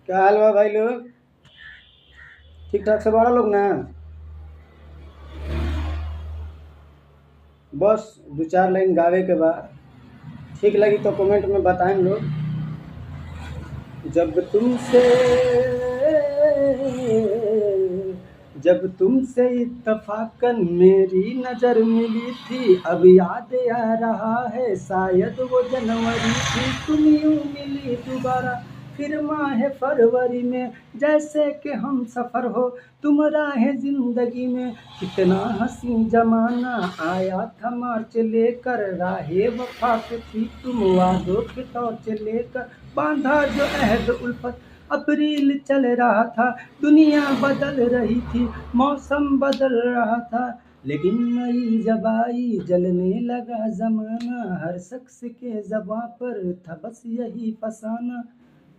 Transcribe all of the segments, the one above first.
क्या हाल बा भाई लोग? ठीक ठाक से बड़ा लोग ना? बस दो चार लाइन गावे के बाद ठीक लगी तो कमेंट में बताएं लोग। जब तुमसे जब तुमसे इत्तफाकन मेरी नजर मिली थी, अब याद आ रहा है शायद वो जनवरी थी। तुम यूं मिली दोबारा फिर माह फरवरी में, जैसे कि हम सफर हो तुम राह जिंदगी में। कितना हसी जमाना आया था मार्च लेकर, राहे वफा पे थी तुम वादों के टॉर्च लेकर। बांधा जो अहद उल्फत अप्रैल चल रहा था, दुनिया बदल रही थी, मौसम बदल रहा था। लेकिन मई जब आई जलने लगा जमाना, हर शख्स के ज़बां पर था बस यही फसाना।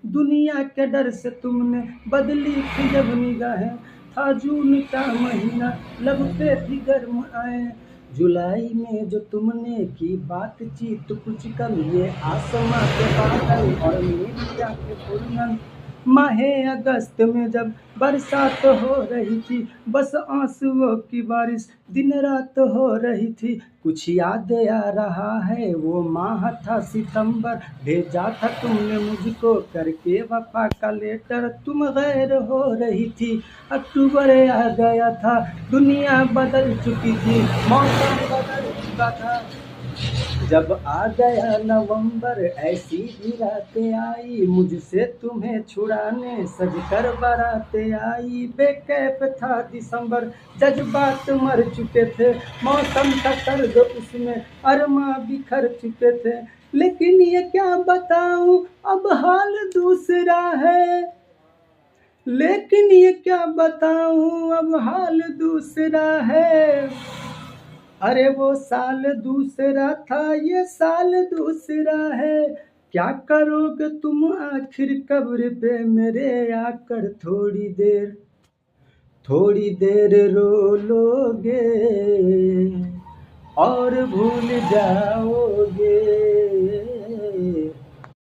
दुनिया के डर से तुमने बदली थी जब निगाहें, था जून का महीना लब पे भी गर्म आए। जुलाई में जो तुमने की बातचीत कुछ कम, ये आसमां के बादल और मेरी आंखें पूनम। माहे अगस्त में जब बरसात हो रही थी, बस आंसुओं की बारिश दिन रात हो रही थी। कुछ याद आ रहा है वो माह था सितंबर, भेजा था तुमने मुझको करके वफा का लेटर। तुम गैर हो रही थी, अक्टूबर आ गया था, दुनिया बदल चुकी थी, मौसम बदल चुका था। जब आ गया नवंबर ऐसी भी रातें आई, मुझसे तुम्हें छुड़ाने सज कर बारातें आई। बेकैफ था दिसंबर, जज्बात मर चुके थे, मौसम का सर्द उसमें अरमा बिखर चुके थे। लेकिन ये क्या बताऊं अब हाल दूसरा है, लेकिन ये क्या बताऊं अब हाल दूसरा है। अरे वो साल दूसरा था ये साल दूसरा है, क्या करोगे तुम आखिर कब्र पे मेरे आकर। थोड़ी देर रो लोगे और भूल जाओगे,